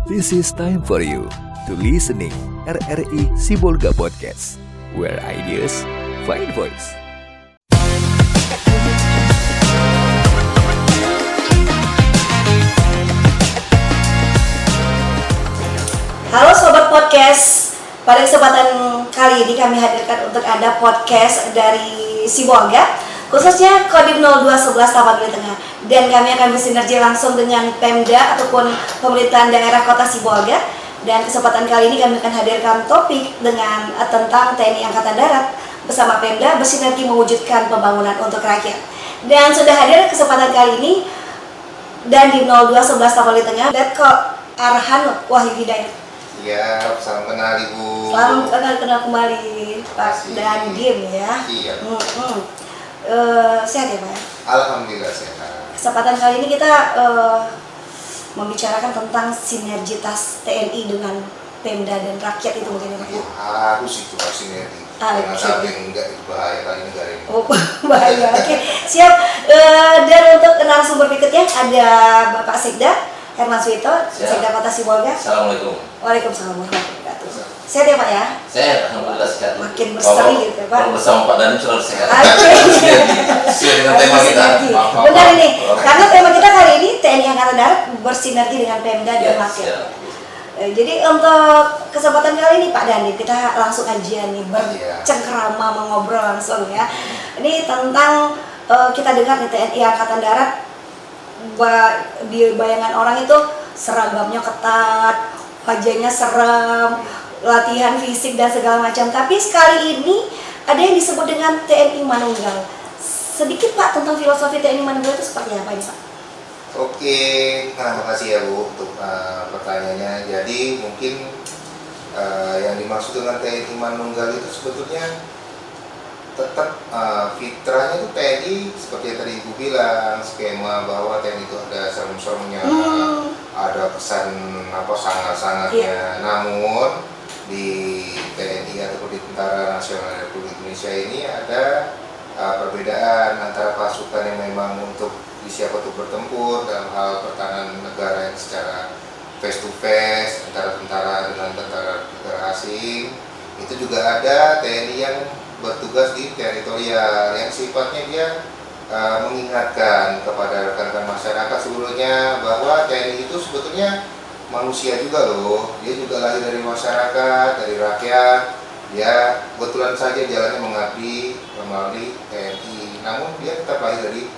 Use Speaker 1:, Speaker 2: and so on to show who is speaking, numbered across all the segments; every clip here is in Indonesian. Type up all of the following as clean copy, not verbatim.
Speaker 1: This is time for you to listening RRI Sibolga Podcast, where ideas find voice.
Speaker 2: Halo Sobat Podcast, pada kesempatan kali ini kami hadirkan untuk Anda podcast dari Sibolga, khususnya Kodim 0211 Taman Beli Tengah. Dan kami akan bersinergi langsung dengan Pemda ataupun pemerintahan daerah Kota Sibolga. Dan kesempatan kali ini kami akan hadirkan topik dengan tentang TNI Angkatan Darat bersama Pemda bersinergi mewujudkan pembangunan untuk rakyat. Dan sudah hadir kesempatan kali ini dan di 0211 Taman Beli Tengah, Letkol Arhan Wahyu Hidayat.
Speaker 3: Iya, salam kenal Ibu.
Speaker 2: Salam kenal kembali Pak Dandim ya.
Speaker 3: Iya.
Speaker 2: Sehat ya Pak?
Speaker 3: Alhamdulillah sehat.
Speaker 2: Kesempatan kali ini kita membicarakan tentang sinergitas TNI dengan Pemda dan rakyat itu mungkin ya Pak?
Speaker 3: Iya, harus itu Pak sinergi. Jangan sampai enggak itu bahaya kali negara ini.
Speaker 2: Oh bahaya. Oke, siap. Dan untuk narasumber berikutnya ada Bapak Sekda Herman Suito, Sekda Kota Sibolga.
Speaker 4: Assalamualaikum.
Speaker 2: Waalaikumsalam warahmatullahi wabarakatuh. Sehat ya Pak ya?
Speaker 4: Sehat, alhamdulillah sehat.
Speaker 2: Makin berseri gitu ya Pak.
Speaker 4: Kalau bersama Pak Danim selalu sehat.
Speaker 2: Oke.
Speaker 4: Sesuai dengan tema kita.
Speaker 2: Benar ini, karena tema kita kali ini TNI Angkatan Darat bersinergi dengan Pemda dan rakyat. Jadi untuk kesempatan kali ini Pak Dani, kita langsung aja nih bercengkrama mengobrol langsung ya. Ini tentang kita dengar nih TNI Angkatan Darat, di bayangan orang itu seragamnya ketat, wajahnya serem, latihan fisik dan segala macam. Tapi sekali ini ada yang disebut dengan TNI Manunggal. Sedikit Pak tentang filosofi TNI Manunggal itu seperti apa ini Pak?
Speaker 3: Oke, nah makasih ya Bu untuk pertanyaannya. Jadi mungkin yang dimaksud dengan TNI Manunggal itu sebetulnya tetap fitrahnya itu TNI seperti yang tadi Ibu bilang, skema bahwa TNI itu ada serem-seremnya, ada pesan sangat-sangatnya. Namun di TNI ataupun di Tentara Nasional Republik Indonesia ini ada perbedaan antara pasukan yang memang untuk siapa untuk bertempur dalam hal pertahanan negara yang secara face to face antara tentara dengan tentara negara asing. Itu juga ada TNI yang bertugas di teritorial yang sifatnya dia mengingatkan kepada rekan-rekan masyarakat sebelumnya bahwa TNI itu sebetulnya manusia juga loh. Dia juga lahir dari masyarakat, dari rakyat. Dia kebetulan saja jalannya mengabdi melalui TNI, namun dia tetap lahir dari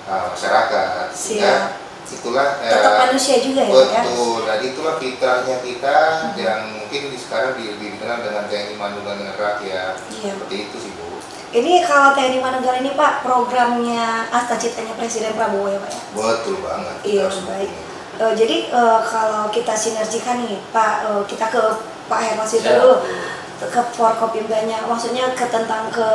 Speaker 3: masyarakat. Sehingga itulah
Speaker 2: tetap manusia juga ya.
Speaker 3: Betul. Dan itulah fitrahnya kita yang mungkin sekarang dikenal dengan TNI Manunggal dengan rakyat. Seperti itu sih Bu.
Speaker 2: Ini kalau TNI Manunggal ini Pak programnya cita-citanya Presiden Prabowo ya Pak ya?
Speaker 3: Betul banget.
Speaker 2: Iya baik. Jadi kalau kita sinergikan nih Pak, kita ke Pak Herman Suito dulu, ke Forkopimdanya, maksudnya tentang ke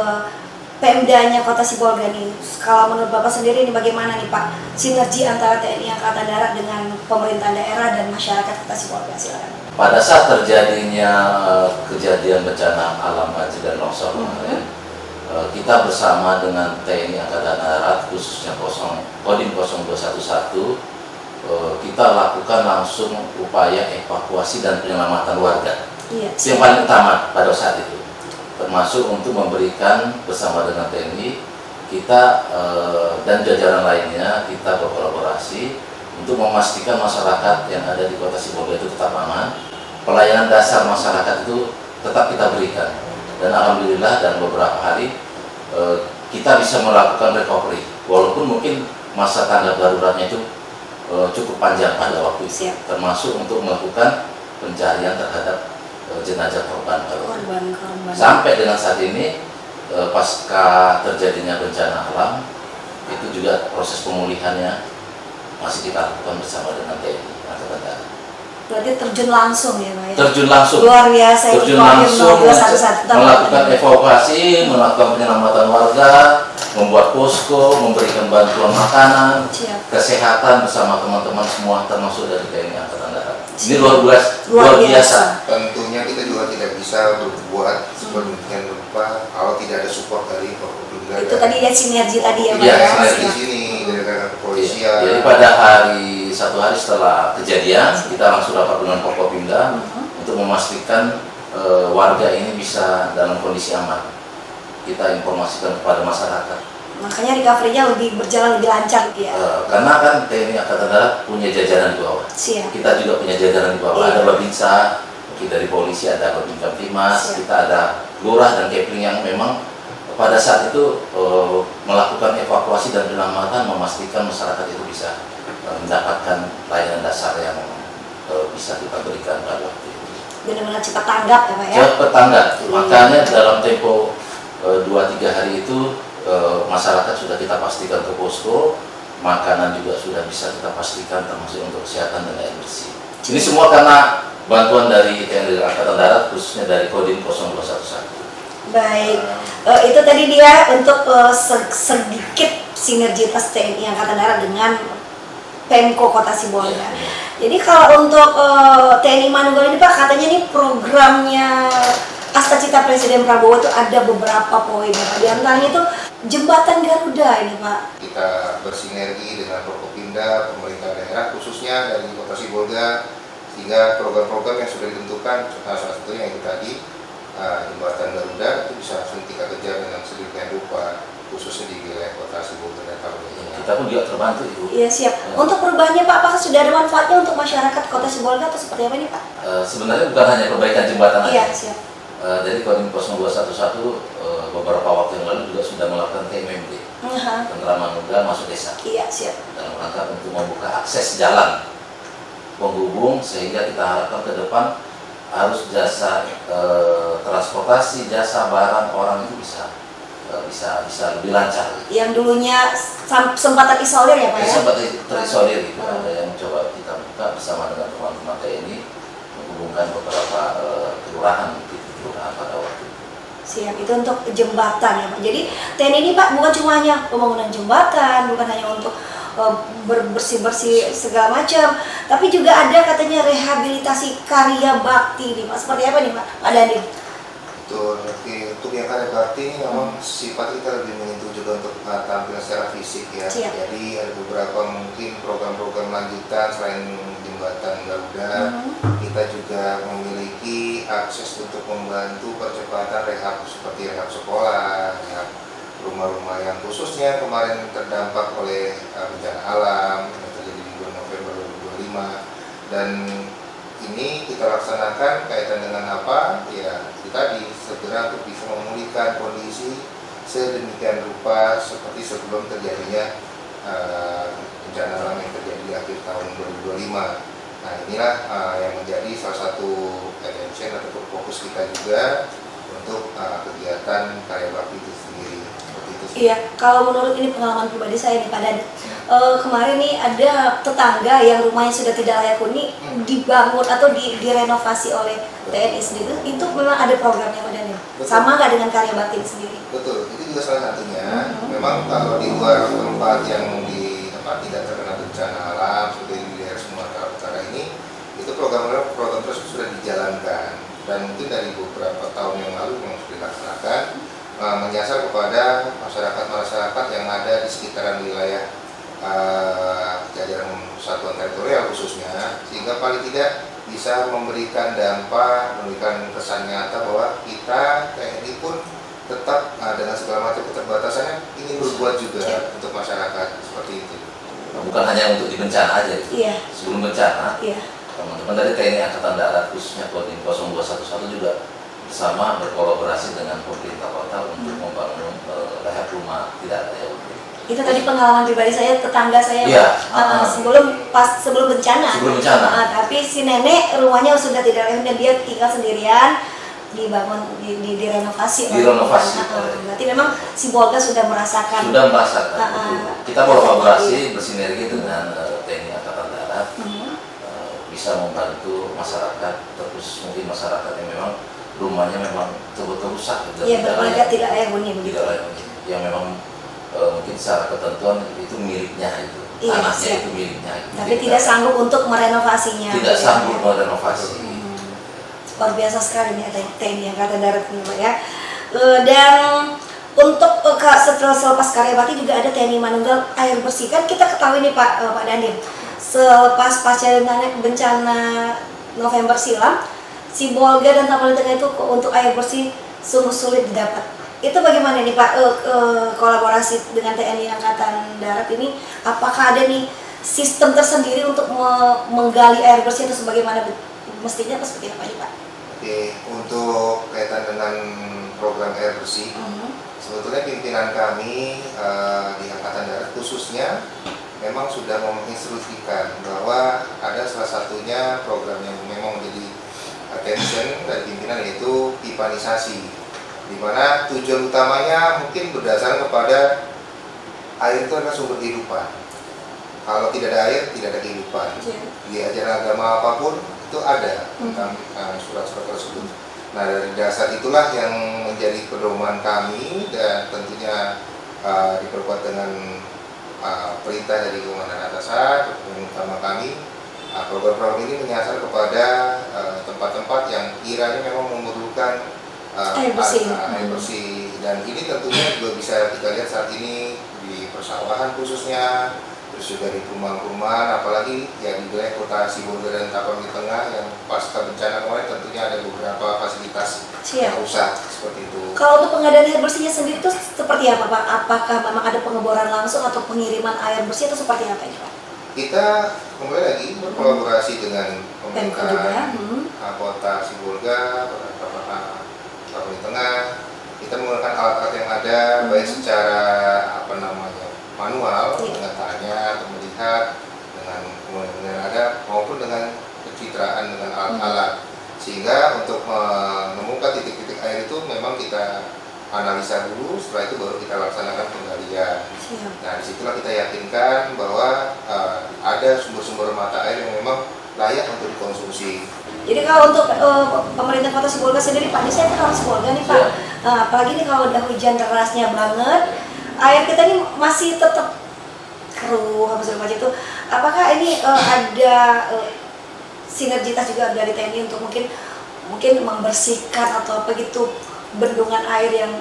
Speaker 2: Pemdanya Kota Sibolga nih. Kalau menurut Bapak sendiri ini bagaimana nih Pak sinergi antara TNI Angkatan Darat dengan pemerintah daerah dan masyarakat Kota Sibolga? Silakan.
Speaker 4: Pada saat terjadinya kejadian bencana alam banjir dan longsor kemarin, kita bersama dengan TNI Angkatan Darat khususnya Kodim 0211 kita lakukan langsung upaya evakuasi dan penyelamatan warga. Itu yang paling utama pada saat itu, termasuk untuk memberikan bersama dengan TNI kita dan jajaran lainnya kita berkolaborasi untuk memastikan masyarakat yang ada di Kota Sibolga itu tetap aman. Pelayanan dasar masyarakat itu tetap kita berikan, dan alhamdulillah dan beberapa hari kita bisa melakukan recovery walaupun mungkin masa tanggap daruratnya itu cukup panjang pada waktu itu. Termasuk untuk melakukan pencarian terhadap jenazah korban. Sampai dengan saat ini pasca terjadinya bencana alam itu juga proses pemulihannya masih kita lakukan bersama dengan TNI Angkatan Darat.
Speaker 2: Berarti terjun langsung ya Pak ya? Terjun
Speaker 4: langsung.
Speaker 2: Luar biasa.
Speaker 4: Terjun langsung melakukan evakuasi, melakukan penyelamatan warga, membuat posko, memberikan bantuan makanan, kesehatan bersama teman-teman semua termasuk dari TNI Angkatan Darat. Ini luar biasa.
Speaker 3: Tentunya kita juga tidak bisa berbuat sedemikian rupa kalau tidak ada support dari Forkopimda.
Speaker 2: Itu tadi ya sinergi tadi ya Pak
Speaker 3: ya? Sinergi di sini dari kepolisian.
Speaker 4: Jadi pada hari Jadi 1 hari setelah kejadian kita langsung rapat dengan Forkopimda untuk memastikan warga ini bisa dalam kondisi aman. Kita informasikan kepada masyarakat.
Speaker 2: Makanya recovery-nya berjalan lebih lancar gitu ya.
Speaker 4: Karena kan TNI Angkatan Darat punya jajaran di bawah.
Speaker 2: Siap.
Speaker 4: Kita juga punya jajaran di bawah.
Speaker 2: Iya.
Speaker 4: Ada Babinsa, mungkin dari polisi, ada Babinsa Timas,
Speaker 2: Siap.
Speaker 4: kita ada lurah dan kepling yang memang pada saat itu melakukan evakuasi dan penyelamatan, memastikan masyarakat itu bisa mendapatkan layanan dasar yang bisa kita berikan pada waktu itu.
Speaker 2: Benar-benar cepat tanggap ya Pak ya.
Speaker 4: Cepat tanggap.
Speaker 2: Iya.
Speaker 4: Makanya dalam tempo 2-3 hari itu masyarakat sudah kita pastikan ke posko, makanan juga sudah bisa kita pastikan termasuk untuk kesehatan dan air bersih. Ini semua karena bantuan dari TNI Angkatan Darat, khususnya dari Kodim 0211.
Speaker 2: Baik, itu tadi dia untuk sedikit sinergitas TNI Angkatan Darat dengan Pemko Kota Sibolga.
Speaker 4: Ya.
Speaker 2: Jadi kalau untuk TNI Manunggal ini Pak, katanya ini programnya Asta Cita Presiden Prabowo itu ada beberapa poin ya Pak. Di antaranya itu jembatan Garuda ini Pak.
Speaker 3: Kita bersinergi dengan Forkopimda, pemerintah daerah khususnya dari Kota Sibolga, sehingga program-program yang sudah ditentukan, salah satunya yang itu tadi, jembatan Garuda itu bisa langsung kita kejar dengan sedemikian rupa, khususnya di wilayah Kota Sibolga dan Kabupaten.
Speaker 4: Kita pun juga terbantu Ibu.
Speaker 2: Iya siap. Untuk perubahannya Pak, apakah sudah ada manfaatnya untuk masyarakat Kota Sibolga atau seperti apa nih Pak?
Speaker 4: Sebenarnya bukan hanya perbaikan jembatan
Speaker 2: Iya
Speaker 4: aja.
Speaker 2: siap.
Speaker 4: Dari Kodim 0211 beberapa waktu yang lalu juga sudah melakukan TMMD, peneraman modal masuk desa,
Speaker 2: Iya siap.
Speaker 4: dalam rangka untuk membuka akses jalan penghubung, sehingga kita harapkan ke depan arus jasa transportasi, jasa barang orang itu bisa lebih lancar.
Speaker 2: Yang dulunya sempat terisolir ya Pak ya?
Speaker 4: Sempat terisolir gitu. Ada yang coba kita buka bersama dengan teman-teman TNI, menghubungkan beberapa kelurahan pada waktu itu.
Speaker 2: Siap, itu untuk jembatan ya Pak. Jadi TNI ini Pak bukan cuma hanya pembangunan jembatan, bukan hanya untuk bersih-bersih segala macam, tapi juga ada katanya rehabilitasi karya bakti nih Pak. Seperti apa nih Pak Dhani?
Speaker 3: Betul, untuk yang karya bakti ini memang sifat kita lebih menyentuh juga untuk tampil secara fisik ya.
Speaker 2: Siap.
Speaker 3: Jadi ada beberapa mungkin program-program lanjutan selain jembatan Garuda, kita juga memiliki akses untuk membantu percepatan rehab seperti rehab sekolah, rehab rumah-rumah yang khususnya kemarin terdampak oleh bencana alam yang terjadi di bulan November 2025, dan ini kita laksanakan kaitan dengan apa? Ya, tadi segera untuk bisa memulihkan kondisi sedemikian rupa seperti sebelum terjadinya bencana alam yang terjadi di akhir tahun 2025. Nah, inilah yang menjadi salah satu attention atau fokus kita juga untuk kegiatan karya bakti itu sendiri. Seperti itu.
Speaker 2: Iya, kalau menurut ini pengalaman pribadi saya nih Pak Dhani, kemarin nih ada tetangga yang rumahnya sudah tidak layak huni dibangun atau direnovasi oleh TNI sendiri. Itu memang ada programnya Pak Dhani. Sama nggak dengan karya bakti sendiri?
Speaker 3: Betul, itu juga salah satunya. Memang kalau di luar tempat yang tidak terkena bencana alam seperti di daerah Sumatera Utara ini, itu program tersebut sudah dijalankan, dan mungkin dari beberapa tahun yang lalu memang sudah dilaksanakan, menyasar kepada masyarakat yang ada di sekitaran wilayah jajaran satuan teritorial khususnya, sehingga paling tidak bisa memberikan dampak, memberikan kesan nyata bahwa kita TNI pun tetap dengan segala macam keterbatasannya ingin berbuat juga untuk masyarakat seperti itu.
Speaker 4: Bukan hanya untuk di bencana aja.
Speaker 2: Iya.
Speaker 4: Sebelum bencana,
Speaker 2: Iya.
Speaker 4: teman-teman dari TNI Angkatan Darat khususnya Kodim 0211 juga bersama berkolaborasi dengan pemerintah kota untuk membangun rehab rumah tidak layak huni.
Speaker 2: Itu tadi pengalaman pribadi saya, tetangga saya
Speaker 4: Iya.
Speaker 2: sebelum bencana.
Speaker 4: Sebelum bencana.
Speaker 2: Tapi si nenek rumahnya sudah tidak layak huni dan dia tinggal sendirian, dibangun, direnovasi.
Speaker 4: Direnovasi.
Speaker 2: Berarti memang Sibolga sudah merasakan.
Speaker 4: Kita kolaborasi bersinergi dengan TNI Angkatan Darat, bisa membantu masyarakat, terus mungkin masyarakat yang memang rumahnya memang betul-betul rusak.
Speaker 2: Iya, berkeluarga tidak layak huni begitu.
Speaker 4: Tidak layak huni. Yang memang mungkin secara ketentuan itu miliknya itu,
Speaker 2: Iya,
Speaker 4: tanahnya
Speaker 2: siap.
Speaker 4: itu miliknya.
Speaker 2: Tapi tidak sanggup untuk merenovasinya.
Speaker 4: Tidak sanggup merenovasi.
Speaker 2: Luar biasa sekali nih TNI Angkatan Darat ini Pak ya. Dan untuk setelah selepas karya bakti juga ada TNI Manunggal air bersih. Kan kita ketahui nih Pak Dhani, selepas pasca bencana November silam, Sibolga dan Tapanuli Tengah itu untuk air bersih sungguh sulit didapat. Itu bagaimana nih Pak, kolaborasi dengan TNI Angkatan Darat ini, apakah ada nih sistem tersendiri untuk menggali air bersih atau sebagaimana mestinya, atau seperti apa nih Pak?
Speaker 3: Oke, untuk kaitan dengan program air bersih, sebetulnya pimpinan kami di Angkatan Darat khususnya memang sudah menginstruksikan bahwa ada salah satunya program yang memang menjadi attention dari pimpinan, yaitu pipanisasi, di mana tujuan utamanya mungkin berdasarkan kepada air itu adalah sumber kehidupan. Kalau tidak ada air, tidak ada kehidupan. Di ajaran agama apapun itu ada tentang surat-surat tersebut. Nah, dari dasar itulah yang menjadi pedoman kami, dan tentunya diperkuat dengan perintah dari komandan atasan, yang utama kami. Program-program ini menyasar kepada tempat-tempat yang kiranya memang memerlukan air bersih. Dan ini tentunya juga bisa kita lihat saat ini di persawahan khususnya, terus juga di perumahan-perumahan, apalagi ya di wilayah kota Sibolga dan Tapanuli Tengah yang pasca bencana kemarin tentunya ada beberapa fasilitas yang rusak seperti itu.
Speaker 2: Kalau untuk pengadaan air bersihnya sendiri itu seperti apa Pak? Apakah memang ada pengeboran langsung atau pengiriman air bersih atau seperti apa ini Pak?
Speaker 3: Kita kembali lagi berkolaborasi dengan pemerintahan kota Sibolga, Tapanuli Tengah. Kita menggunakan alat-alat yang ada, baik secara manual dengan tanya atau melihat dengan kemudian yang ada, maupun dengan pencitraan dengan alat-alat, sehingga untuk menemukan titik-titik air itu memang kita analisa dulu, setelah itu baru kita laksanakan penggalian. Nah, disitulah kita yakinkan bahwa ada sumber-sumber mata air yang memang layak untuk dikonsumsi.
Speaker 2: Jadi kalau untuk pemerintah kota Sibolga sendiri Pak, ini saya kan orang Sibolga nih Pak, apalagi nih kalau udah hujan derasnya banget, air kita ini masih tetap keruh apa segala macam itu. Apakah ini ada sinergitas juga dari TNI untuk mungkin membersihkan atau apa gitu bendungan air yang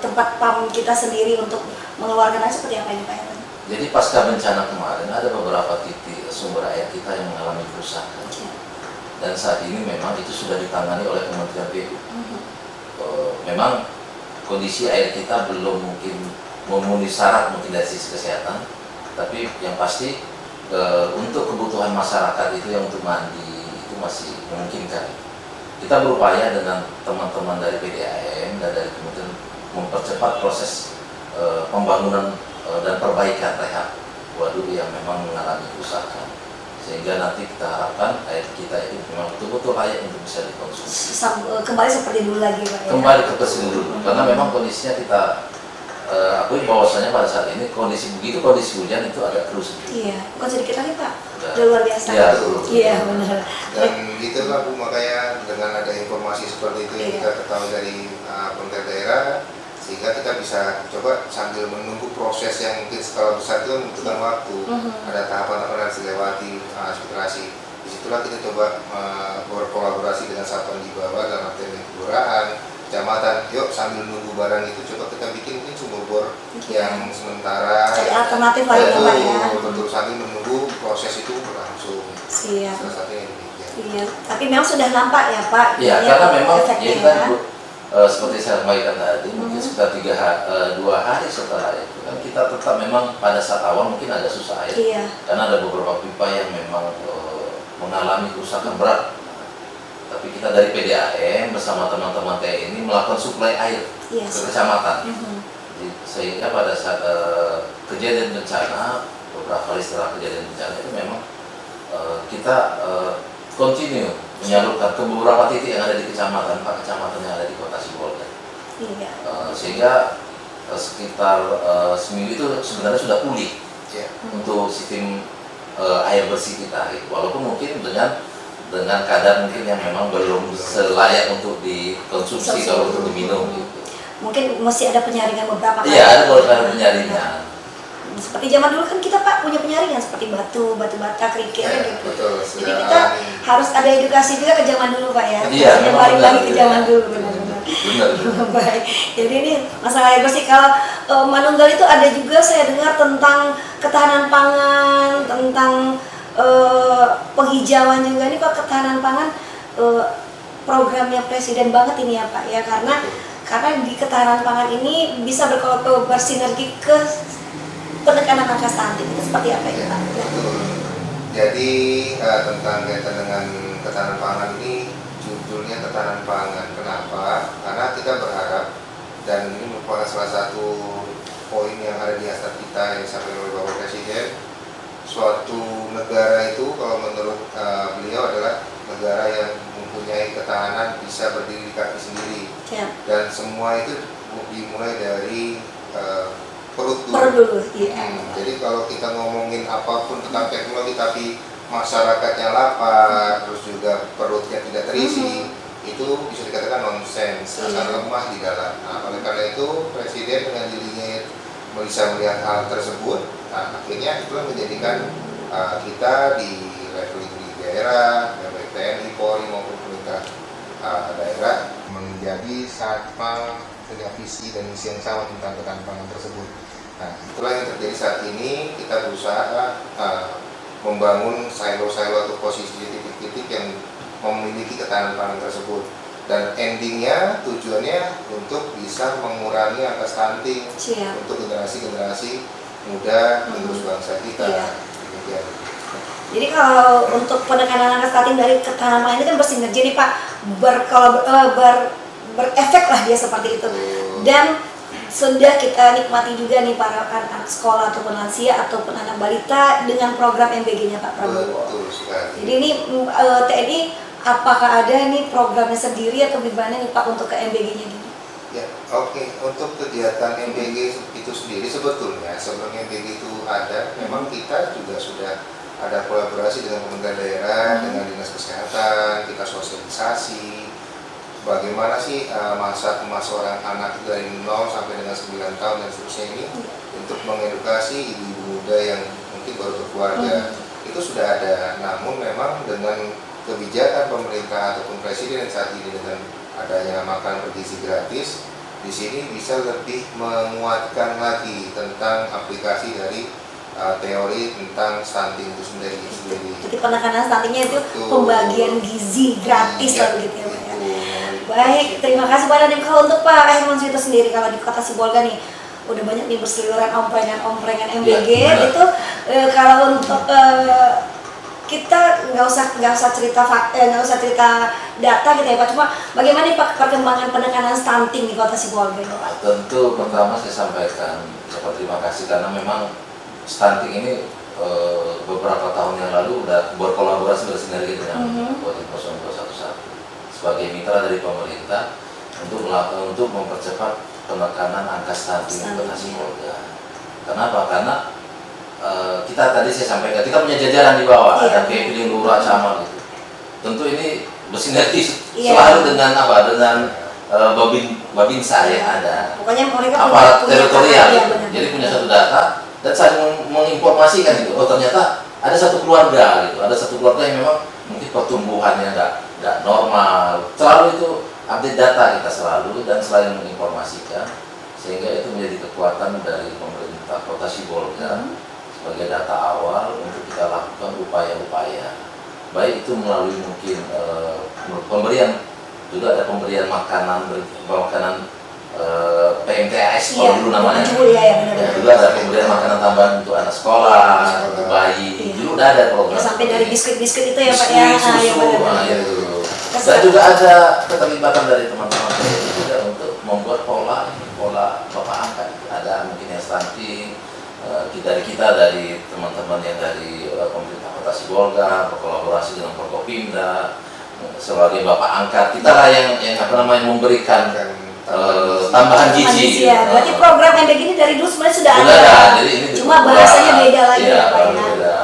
Speaker 2: tempat pam kita sendiri untuk mengeluarkan air, seperti apa ini Pak Heran?
Speaker 4: Jadi pasca bencana kemarin ada beberapa titik sumber air kita yang mengalami kerusakan. Dan saat ini memang itu sudah ditangani oleh Kementerian PU. Memang kondisi air kita belum mungkin memenuhi syarat mungkin dari sisi kesehatan, tapi yang pasti untuk kebutuhan masyarakat itu yang untuk mandi itu masih memungkinkan. Kita berupaya dengan teman-teman dari PDAM dan dari Kementerian mempercepat proses pembangunan dan perbaikan rehab waduk yang memang mengalami kerusakan, sehingga nanti kita harapkan air kita itu memang betul-betul layak untuk bisa dikonsumsi.
Speaker 2: Kembali seperti dulu lagi Pak ya?
Speaker 4: Kembali ke dulu, karena memang kondisinya kita akui bahwasanya pada saat ini kondisi hujan itu agak keruh sedikit.
Speaker 2: Iya, bukan sedikit lagi Pak, udah luar biasa.
Speaker 4: Iya,
Speaker 2: benar.
Speaker 3: Dan itulah Bu, makanya dengan ada informasi seperti itu yang kita ketahui dari pemerintah daerah, sehingga kita bisa coba sambil menunggu proses yang mungkin skala besar itu membutuhkan waktu. Ada tahapan-tahapan yang harus dilewati, aspirasi. Disitulah kita coba berkolaborasi dengan satuan di bawah dalam arti kelurahan, kecamatan. Yuk sambil nunggu barang itu coba kita bikin mungkin sumur bor yang sementara.
Speaker 2: Cari alternatif lain Pak ya.
Speaker 3: Betul, sambil menunggu proses itu berlangsung.
Speaker 2: Siap.
Speaker 3: Salah satunya demikian.
Speaker 2: Iya, tapi memang sudah nampak ya Pak.
Speaker 4: Iya, karena memang
Speaker 2: efeknya,
Speaker 4: kita seperti saya sampaikan tadi, mungkin sekitar 2 hari setelah itu kan kita tetap memang pada saat awal mungkin agak susah air, karena ada beberapa pipa yang memang mengalami kerusakan berat. Tapi kita dari PDAM bersama teman-teman TNI melakukan suplai air ke kecamatan, sehingga pada saat kejadian bencana, beberapa hari setelah kejadian bencana itu memang kita continue menyalurkan ke beberapa titik yang ada di kecamatan, 4 kecamatan yang ada di kota Sibolga. Sehingga sekitar seminggu itu sebenarnya sudah pulih untuk sistem air bersih kita, walaupun mungkin dengan kadar mungkin yang memang belum selayak untuk dikonsumsi kalau untuk diminum gitu.
Speaker 2: Mungkin masih ada penyaringan beberapa kali.
Speaker 4: Iya, ada beberapa penyaringan.
Speaker 2: Seperti zaman dulu kan kita Pak punya penyaringan seperti batu bata, kerikil gitu.
Speaker 3: Betul,
Speaker 2: jadi kita harus ada edukasi juga ke zaman dulu Pak ya.
Speaker 4: Iya,
Speaker 2: kembali lagi ke zaman dulu benar-benar.
Speaker 4: Benar.
Speaker 2: Baik. Jadi ini masalah air bersih. Kalau Manunggal itu ada juga saya dengar tentang ketahanan pangan, tentang penghijauan juga nih Pak, ketahanan pangan programnya Presiden banget ini ya Pak ya, karena di ketahanan pangan ini bisa bersinergi ke penekanan angka stunting. Itu seperti apa ya Pak?
Speaker 3: Betul. Jadi tentang kaitan dengan ketahanan pangan ini, judulnya ketahanan pangan. Kenapa? Karena kita berharap, dan ini merupakan salah satu poin yang ada di hasrat kita yang disampaikan oleh Bapak Presiden. Suatu negara itu kalau menurut beliau adalah negara yang mempunyai ketahanan bisa berdiri di kaki sendiri, dan semua itu dimulai dari perut dulu. Jadi kalau kita ngomongin apapun tentang teknologi tapi masyarakatnya lapar, terus juga perutnya tidak terisi, itu bisa dikatakan nonsens, akan lemah di dalam. Nah, oleh karena itu Presiden dengan dirinya bisa melihat hal tersebut, akhirnya itu menjadikan kita di level di daerah, baik TNI, Polri maupun pemerintah daerah menjadi sama punya visi dan misi yang sama tentang ketahanan pangan tersebut. Nah, itulah yang terjadi saat ini. Kita berusaha membangun silo-silo atau posisi titik-titik yang memiliki ketahanan pangan tersebut, dan endingnya tujuannya untuk bisa mengurangi angka stunting untuk generasi-generasi muda penerus bangsa kita.
Speaker 2: Jadi kalau untuk penekanan angka stunting dari ketahanan pangan ini kan bersinergi nih Pak, berefek lah dia seperti itu. Dan sudah kita nikmati juga nih para anak sekolah ataupun lansia ataupun anak balita dengan program MBG-nya Pak Prabowo.
Speaker 3: Betul sekali.
Speaker 2: Jadi ini TNI apakah ada nih programnya sendiri atau gimana nih Pak untuk ke MBG-nya gini?
Speaker 3: Ya, oke. Untuk kegiatan MBG itu sendiri sebetulnya sebelum MBG itu ada, memang kita juga sudah ada kolaborasi dengan pemerintah daerah, dengan dinas kesehatan, kita sosialisasi bagaimana sih masa seorang anak dari 0 sampai dengan 9 tahun dan seterusnya ini untuk mengedukasi ibu-ibu muda yang mungkin baru berkeluarga. Itu sudah ada, namun memang dengan kebijakan pemerintah ataupun Presiden saat ini dengan adanya makan bergizi gratis, di sini bisa lebih menguatkan lagi tentang aplikasi dari teori tentang stunting itu sendiri.
Speaker 2: Jadi penekanan stuntingnya itu pembagian gizi gratis lah gitu ya Pak ya. Baik, terima kasih Pak. Dan kalau untuk Pak Herman itu sendiri, kalau di Kota Sibolga nih udah banyak nih berseliweran omprengan MBG itu, kalau untuk kita nggak usah cerita data gitu ya Pak, cuma bagaimana nih Pak perkembangan penekanan stunting di Kota Sibolga Pak?
Speaker 4: Tentu pertama saya sampaikan ucapan terima kasih karena memang stunting ini beberapa tahun yang lalu udah berkolaborasi bersinergi dengan Kodim 0211 sebagai mitra dari pemerintah untuk mempercepat penekanan angka stunting di Kota Sibolga. Kenapa? Karena kita tadi saya sampaikan kita punya jajaran di bawah, ada PP, Lurah, Camat gitu. Tentu ini bersinergi selalu dengan dengan Babinsa yang ada.
Speaker 2: Pokoknya mereka
Speaker 4: aparat teritorial. Jadi punya satu data dan saling menginformasikan gitu. Oh ternyata ada satu keluarga gitu, ada satu keluarga yang memang mungkin pertumbuhannya nggak normal. Selalu itu update data kita selalu dan selalu menginformasikan, sehingga itu menjadi kekuatan dari pemerintah Kota Sibolga sebagai data awal untuk kita lakukan upaya-upaya. Baik itu melalui mungkin pemberian, juga ada pemberian makanan PMTAS kalau dulu namanya. Juga ada pemberian makanan tambahan untuk anak sekolah, untuk bayi. Dulu udah ada program.
Speaker 2: Sampai dari biskuit-biskuit itu ya Pak ya.
Speaker 4: Susu, dan juga ada keterlibatan dari teman-teman saya juga untuk membuat pola bapak angkat. Ada mungkin yang stunting, dari teman-teman yang dari pemerintah Kota Sibolga berkolaborasi dengan Forkopimda sebagai bapak angkat. Kita lah yang memberikan tambahan gizi.
Speaker 2: Berarti program MBG ini dari dulu sebenarnya sudah ada.
Speaker 4: Jadi ini
Speaker 2: cuma bahasanya beda lagi ya Pak ya.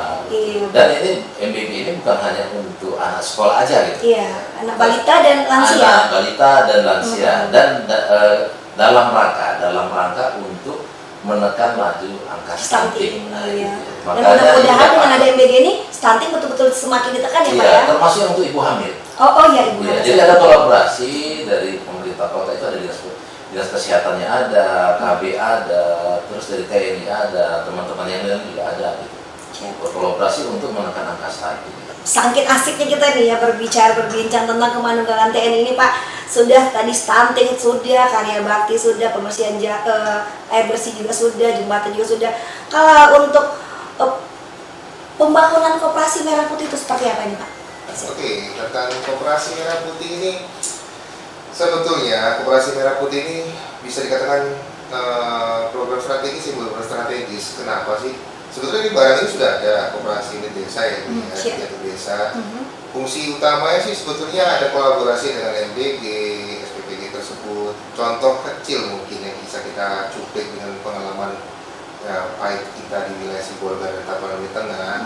Speaker 4: Dan ini MBG ini bukan hanya untuk anak sekolah aja gitu.
Speaker 2: Iya, anak balita dan lansia.
Speaker 4: Anak balita dan lansia dan dalam rangka untuk menekan laju angka stunting.
Speaker 2: Dan mudah-mudahan dengan ada MBG ini stunting betul-betul semakin ditekan ya Pak ya.
Speaker 4: Termasuk yang untuk ibu hamil.
Speaker 2: Oh iya, ibu hamil.
Speaker 4: Jadi ada kolaborasi dari pemerintah kota, itu ada dinas kesehatannya ada, KB ada, terus dari TNI ada, teman-teman yang lain juga ada gitu.
Speaker 2: Siap.
Speaker 4: berkolaborasi untuk menekan angka stunting.
Speaker 2: Saking asiknya kita nih ya berbincang tentang kemanunggalan TNI ini Pak. Sudah tadi stunting sudah, karya bakti sudah, pembersihan air bersih juga sudah, jembatan juga sudah. Kalau untuk pembangunan Koperasi Merah Putih itu seperti apa ini Pak?
Speaker 3: Oke, tentang Koperasi Merah Putih ini, sebetulnya Koperasi Merah Putih ini bisa dikatakan program strategis yang benar-benar strategis. Kenapa sih? Sebetulnya di barang ini sudah ada koperasi di desa ya, di satu desa. Fungsi utamanya sih sebetulnya ada kolaborasi dengan MBG, SPPG tersebut. Contoh kecil mungkin yang bisa kita cuplik dengan pengalaman pahit kita di wilayah Sibolga dan Tapanuli Tengah.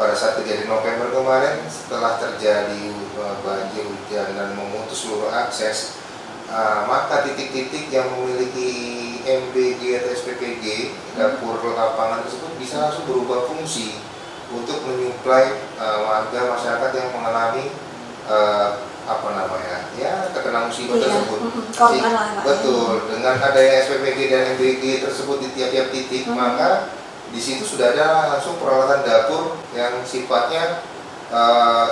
Speaker 3: Pada saat kejadian November kemarin, setelah terjadi banjir hujan dan memutus seluruh akses, maka titik-titik yang memiliki MBG atau SPPG, dapur lapangan tersebut bisa langsung berubah fungsi untuk menyuplai warga masyarakat yang mengalami terkena musibah tersebut. Betul, dengan adanya SPPG dan MBG tersebut di tiap-tiap titik, maka di situ sudah ada langsung peralatan dapur yang sifatnya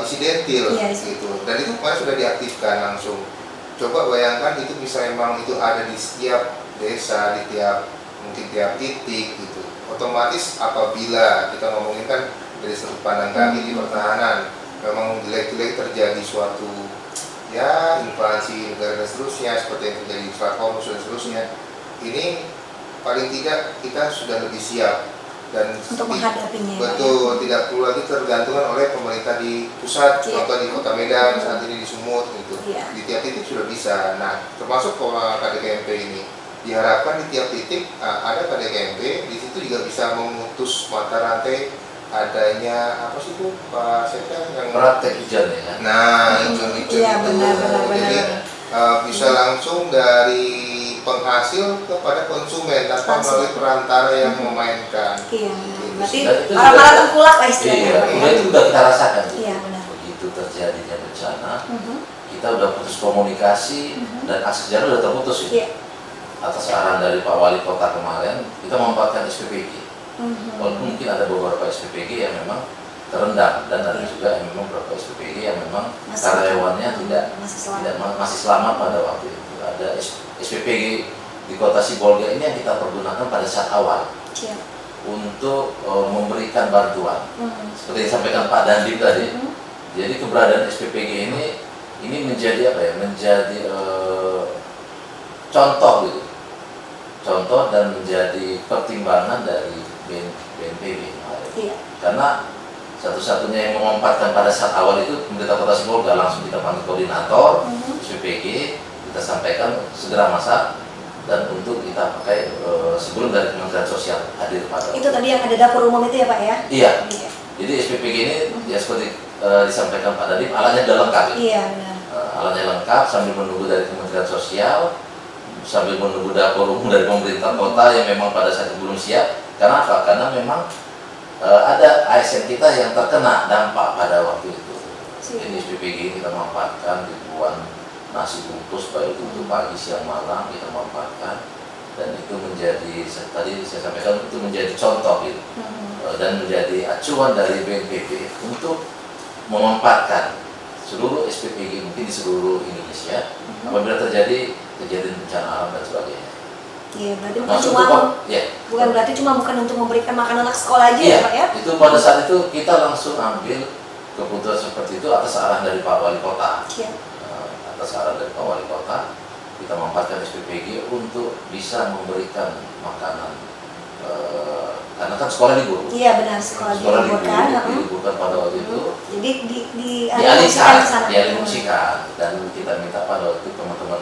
Speaker 3: insidentil, gitu. Dan itu kemarin sudah diaktifkan langsung. Coba bayangkan itu bisa memang itu ada di setiap desa, di tiap titik gitu. Otomatis apabila kita ngomongin kan dari sudut pandang kami di pertahanan, memang jelek-jelek terjadi suatu invasi negara dan seterusnya, seperti yang terjadi di Selat Hormuz dan seterusnya, ini paling tidak kita sudah lebih siap dan
Speaker 2: untuk menghadapinya.
Speaker 3: Betul, tidak perlu lagi tergantungan oleh pemerintah di pusat, contoh di Kota Medan saat ini di Sumut gitu. Di tiap titik sudah bisa. Nah, termasuk KDKMP ini diharapkan di tiap titik ada KDKMP, di situ juga bisa memutus mata rantai adanya apa sih itu Pak Sekda yang
Speaker 4: praktek hujan ya.
Speaker 3: Nah, hijau-hijau itu. Jadi bisa langsung dari penghasil kepada konsumen tanpa melalui perantara yang memainkan.
Speaker 2: Iya, berarti para tengkulak lah istilahnya.
Speaker 4: Iya, itu sudah kita rasakan.
Speaker 2: Iya, benar.
Speaker 4: Begitu terjadinya bencana, kita udah putus komunikasi dan akses jalan udah terputus ya. Atas arahan dari Pak Wali Kota kemarin, kita memanfaatkan SPPG. Walaupun mungkin ada beberapa SPPG yang memang terendam dan ada juga yang memang beberapa SPPG yang memang karyawannya masih selamat pada waktu itu. Ada SPPG di Kota Sibolga ini yang kita pergunakan pada saat awal untuk memberikan bantuan. Seperti yang disampaikan Pak Dandim tadi. Jadi keberadaan SPPG ini menjadi apa ya? Menjadi contoh gitu. Contoh dan menjadi pertimbangan dari BNPB. Karena satu-satunya yang memanfaatkan pada saat awal itu pemerintah Kota Sibolga, langsung kita panggil koordinator SPPG, kita sampaikan segera masak dan untuk kita pakai sebelum dari Kementerian Sosial hadir pada
Speaker 2: itu tadi yang ada dapur umum itu ya Pak ya?
Speaker 4: Iya. Jadi SPPG ini ya seperti disampaikan Pak Dandim, alatnya sudah lengkap.
Speaker 2: Iya benar.
Speaker 4: Alatnya lengkap sambil menunggu dari Kementerian Sosial, sambil menunggu dapur umum dari pemerintah kota yang memang pada saat itu belum siap. Karena apa? Karena memang ada ASN kita yang terkena dampak pada waktu itu. Jadi SPPG kita manfaatkan ribuan nasi bungkus baik itu untuk pagi, siang, malam kita manfaatkan dan itu menjadi tadi saya sampaikan itu menjadi contoh gitu dan menjadi acuan dari BNPB untuk memanfaatkan seluruh SPPG mungkin di seluruh Indonesia apabila terjadi kejadian bencana alam dan sebagainya.
Speaker 2: Iya, berarti berarti cuma bukan untuk memberikan makan anak sekolah aja ya Pak ya?
Speaker 4: Itu pada saat itu kita langsung ambil keputusan seperti itu atas arahan dari Pak Wali Kota. Atas arahan dari Pak Wali Kota, kita memanfaatkan SPPG untuk bisa memberikan makanan karena kan sekolah libur.
Speaker 2: Iya benar, sekolah
Speaker 4: diliburkan pada waktu itu.
Speaker 2: Jadi dialihkan
Speaker 4: dan kita minta pada waktu itu teman-teman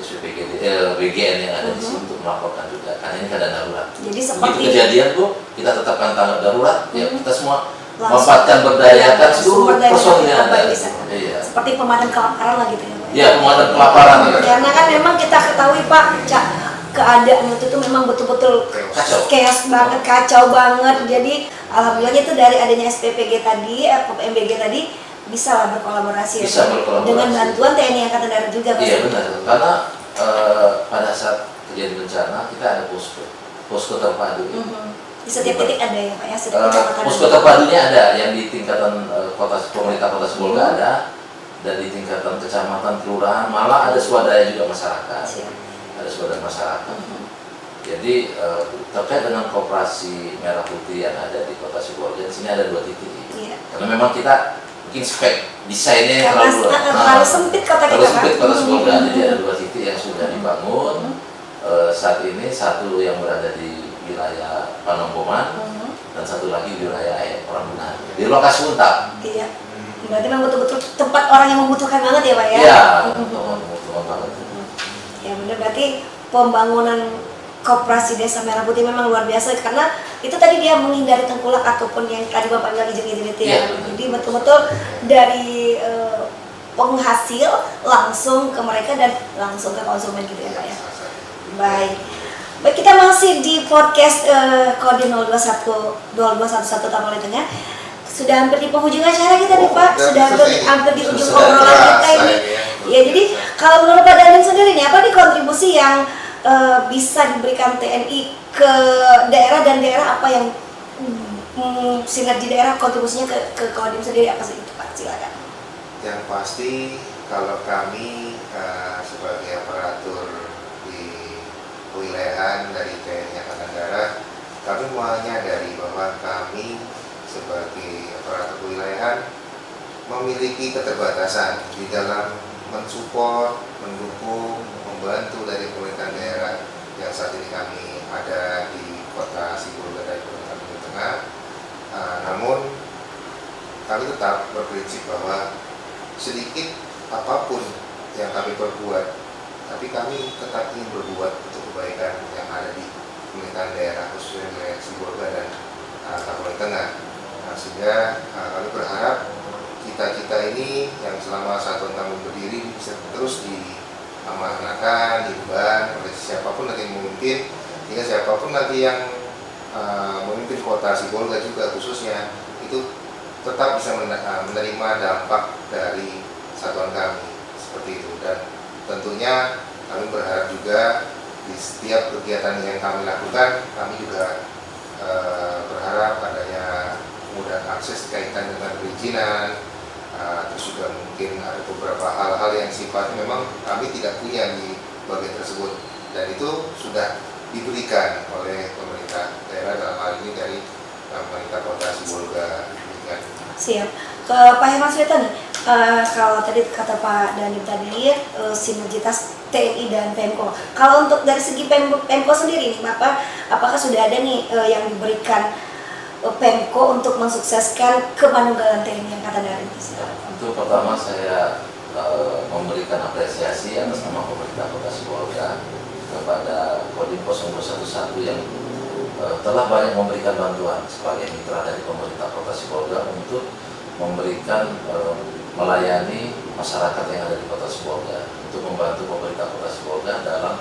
Speaker 4: SPPG BGN yang ada di sini untuk melaporkan juga karena ini keadaan darurat. Jadi seperti kejadian Bu, kita tetapkan tanggap darurat, ya kita semua memanfaatkan berdayakan seluruh personil yang ada.
Speaker 2: Seperti pemadam kebakaran lah gitu ya Pak.
Speaker 4: Iya, pemadam kebakaran.
Speaker 2: Karena kan memang kita ketahui Pak, keadaan itu tuh memang betul-betul chaos banget, kacau banget. Jadi alhamdulillah itu dari adanya SPPG tadi, MBG tadi bisa lah berkolaborasi dengan bantuan TNI Angkatan Darat juga.
Speaker 4: Iya benar, karena pada saat kejadian bencana kita ada posko terpadu.
Speaker 2: Di setiap titik ada ya Pak ya, setiap kecamatan.
Speaker 4: Posko terpadunya ada yang di tingkatan pemerintah Kota Sibolga ada, dan di tingkatan kecamatan, kelurahan, malah ada swadaya juga masyarakat.
Speaker 2: Siap.
Speaker 4: Ada swadaya masyarakat. Jadi terkait dengan koperasi merah putih yang ada di Kota Sibolga, di sini ada 2 titik.
Speaker 2: Iya.
Speaker 4: Karena memang kita mungkin spek desainnya
Speaker 2: Karena terlalu sempit kota kita,
Speaker 4: terlalu sempit
Speaker 2: Pak.
Speaker 4: Kota Sibolga, jadi ada 2 titik yang sudah dibangun. Saat ini satu yang berada di wilayah Panongkoman dan satu lagi di wilayah Prambanan di lokasi Untak.
Speaker 2: Iya. Berarti memang betul-betul tempat orang yang membutuhkan banget ya Pak ya?
Speaker 4: Iya, membutuhkan banget.
Speaker 2: Ya benar, berarti pembangunan Koperasi Desa Merah Putih memang luar biasa karena itu tadi dia menghindari tengkulak ataupun yang tadi Bapak bilang izin-izin itu ya.
Speaker 4: Iya.
Speaker 2: Jadi betul-betul dari penghasil langsung ke mereka dan langsung ke konsumen gitu ya Pak ya. Baik. Baik, kita masih di podcast kode 0211 Tapole Tengah. Sudah hampir di penghujung acara kita nih Pak, sudah hampir di ujung obrolan kita ini. Ya, jadi kalau menurut Pak Dandim sendiri nih, apa nih kontribusi yang bisa diberikan TNI ke daerah dan daerah apa yang sinergi daerah kontribusinya ke Kodim sendiri apa sih itu Pak? Silakan.
Speaker 3: Yang pasti kalau kami sebagai aparatur di kewilayahan dari TNI Angkatan Darat, kami menyadari bahwa kami sebagai aparatur kewilayahan memiliki keterbatasan di dalam mensupport, mendukung, membantu dari pemerintahan daerah yang saat ini kami ada di Kota Sibolga dan Kota Timur Tengah. Namun kami tetap berprinsip bahwa sedikit apapun yang kami perbuat, tapi kami tetap ingin berbuat untuk kebaikan yang ada di pemerintahan daerah khususnya wilayah Sibolga dan Tapole Tengah. Sehingga kami berharap cita-cita ini yang selama 1 tahun kami berdiri bisa terus diamanahkan, diemban oleh siapapun nanti yang memimpin, sehingga siapapun nanti yang memimpin Kota Sibolga juga khususnya itu tetap bisa menerima dampak dari satuan kami seperti itu. Dan tentunya kami berharap juga di setiap kegiatan yang kami lakukan, kami juga berharap adanya kemudahan akses kaitan dengan perizinan, terus juga mungkin ada beberapa hal-hal yang sifatnya memang kami tidak punya di bagian tersebut, dan itu sudah diberikan oleh pemerintah daerah dalam hal ini dari pemerintah Kota Sibolga.
Speaker 2: Siap. Ke Pak Herman Suwito nih, kalau tadi kata Pak Dandim tadi sinergitas TNI dan Pemko. Kalau untuk dari segi Pemko sendiri nih, apakah sudah ada nih yang diberikan Pemko untuk mensukseskan kemanunggalan TNI Angkatan Darat ini?
Speaker 4: Untuk pertama saya memberikan apresiasi atas nama pemerintah Kota Sibolga kepada Kodim 0211 yang telah banyak memberikan bantuan sebagai mitra dari pemerintah Kota Sibolga untuk memberikan melayani masyarakat yang ada di Kota Sibolga, untuk membantu pemerintah Kota Sibolga dalam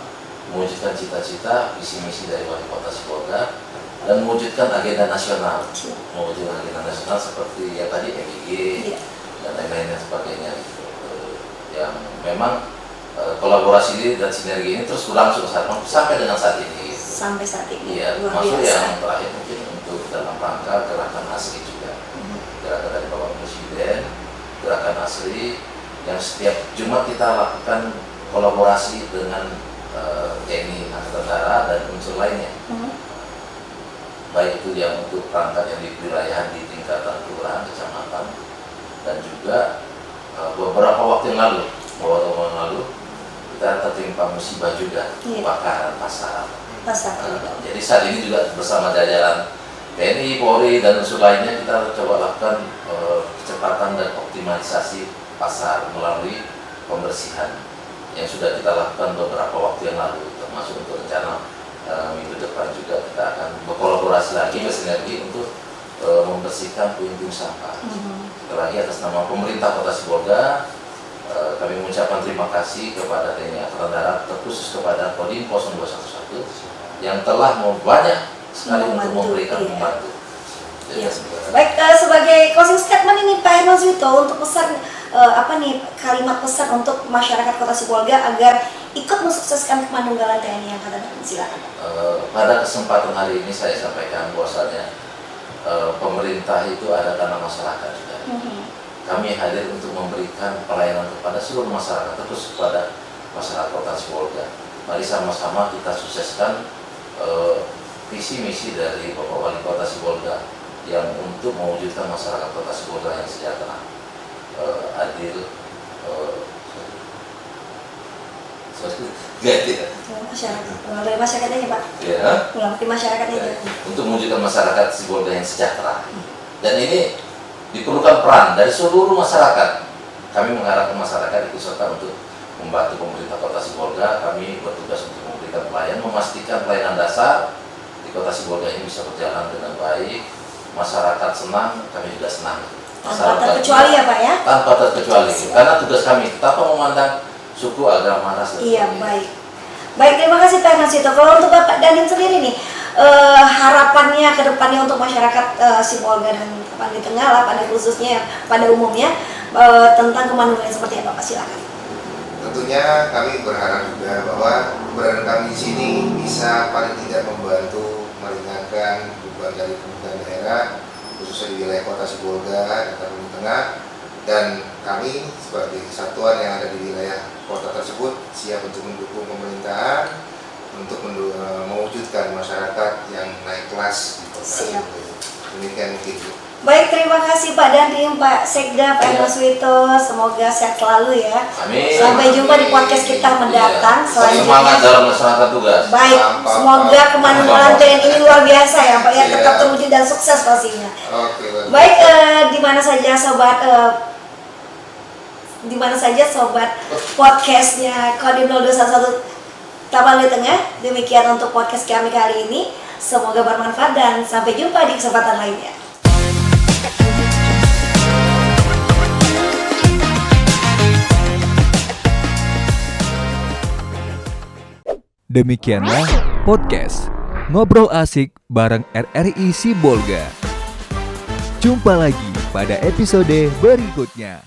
Speaker 4: mewujudkan cita-cita visi misi dari Wali Kota Sibolga dan mewujudkan agenda nasional, seperti ya tadi MEG dan lain-lain dan sebagainya, yang memang kolaborasi dan sinergi ini terus berlangsung sampai dengan saat ini.
Speaker 2: Sampai saat ini.
Speaker 4: Iya, termasuk yang terakhir mungkin untuk dalam rangka gerakan asli juga, gerakan dari Bapak Presiden, gerakan asli yang setiap Jumat kita lakukan kolaborasi dengan TNI Angkatan Darat dan unsur lainnya. Baik itu yang untuk perangkat yang di wilayah di tingkatan kelurahan, kecamatan, dan juga beberapa waktu yang lalu kita tertimpa musibah juga, kebakaran pasar. Jadi saat ini juga bersama jajaran TNI, Polri, dan unsur lainnya kita coba lakukan kecepatan dan optimalisasi pasar melalui pembersihan yang sudah kita lakukan beberapa waktu yang lalu, termasuk untuk rencana minggu depan juga kita akan berkolaborasi lagi, bersinergi untuk membersihkan puing-puing sampah. Sekali lagi atas nama pemerintah Kota Sibolga, kami mengucapkan terima kasih kepada TNI Angkatan Darat, terkhusus kepada Kodim 0211 yang telah banyak sekali untuk memberikan membantu.
Speaker 2: Baik, sebagai closing statement ini Pak Herman Suwito, untuk pesan kalimat pesan untuk masyarakat Kota Sibolga agar ikut mensukseskan Kemanunggalan TNI Angkatan Darat? Silakan.
Speaker 4: Pada kesempatan hari ini saya sampaikan bahwasannya pemerintah itu ada karena masyarakat juga. Kami hadir untuk memberikan pelayanan kepada seluruh masyarakat, terus kepada masyarakat Kota Sibolga. Mari sama-sama kita sukseskan visi misi dari Bapak Wali Kota Sibolga yang untuk mewujudkan masyarakat Kota Sibolga yang sejahtera, adil,
Speaker 2: Melalui masyarakatnya Pak.
Speaker 4: Ya.
Speaker 2: Melalui masyarakatnya.
Speaker 4: Untuk mewujudkan masyarakat Sibolga yang sejahtera. Dan ini diperlukan peran dari seluruh masyarakat. Kami mengharapkan masyarakat ikut serta untuk membantu pemerintah Kota Sibolga. Kami bertugas untuk memberikan pelayanan, memastikan pelayanan dasar di Kota Sibolga ini bisa berjalan dengan baik. Masyarakat senang, kami juga senang.
Speaker 2: Tanpa terkecuali ya Pak ya?
Speaker 4: Tanpa terkecuali. Karena tugas kami tanpa memandang suku, agama, ras.
Speaker 2: Iya, baik. Baik, terima kasih Pak Nasito. Kalau untuk Bapak Danin sendiri nih, harapannya ke depannya untuk masyarakat Sibolga dan Tapani Tengah lah, pada khususnya, pada umumnya, tentang Kemanunggalan seperti apa Pak? Silakan.
Speaker 3: Tentunya kami berharap juga bahwa keberadaan kami di sini bisa paling tidak membantu meringankan beban dari pemerintah daerah, khususnya di wilayah Kota Sibolga dan Tapani Tengah, dan kami sebagai kesatuan yang ada di wilayah kota tersebut siap untuk mendukung pemerintahan untuk mewujudkan masyarakat yang naik kelas di Kota Sibolga. Demikian mungkin.
Speaker 2: Baik, terima kasih Pak Danim, Pak Sekda, Pak Maswito. Semoga sehat selalu ya.
Speaker 4: Amin.
Speaker 2: Sampai jumpa di podcast kita mendatang.
Speaker 4: Semangat dalam melaksanakan tugas.
Speaker 2: Baik, semoga Kemanunggalan TNI ini luar biasa ya Pak ya, tetap terwujud dan sukses pastinya. Baik, di mana saja sobat podcastnya Kodim 0211 Tapani Tengah. Demikian untuk podcast kami kali ini. Semoga bermanfaat dan sampai jumpa di kesempatan lainnya.
Speaker 1: Demikianlah podcast Ngobrol Asik bareng RRI Sibolga. Jumpa lagi pada episode berikutnya.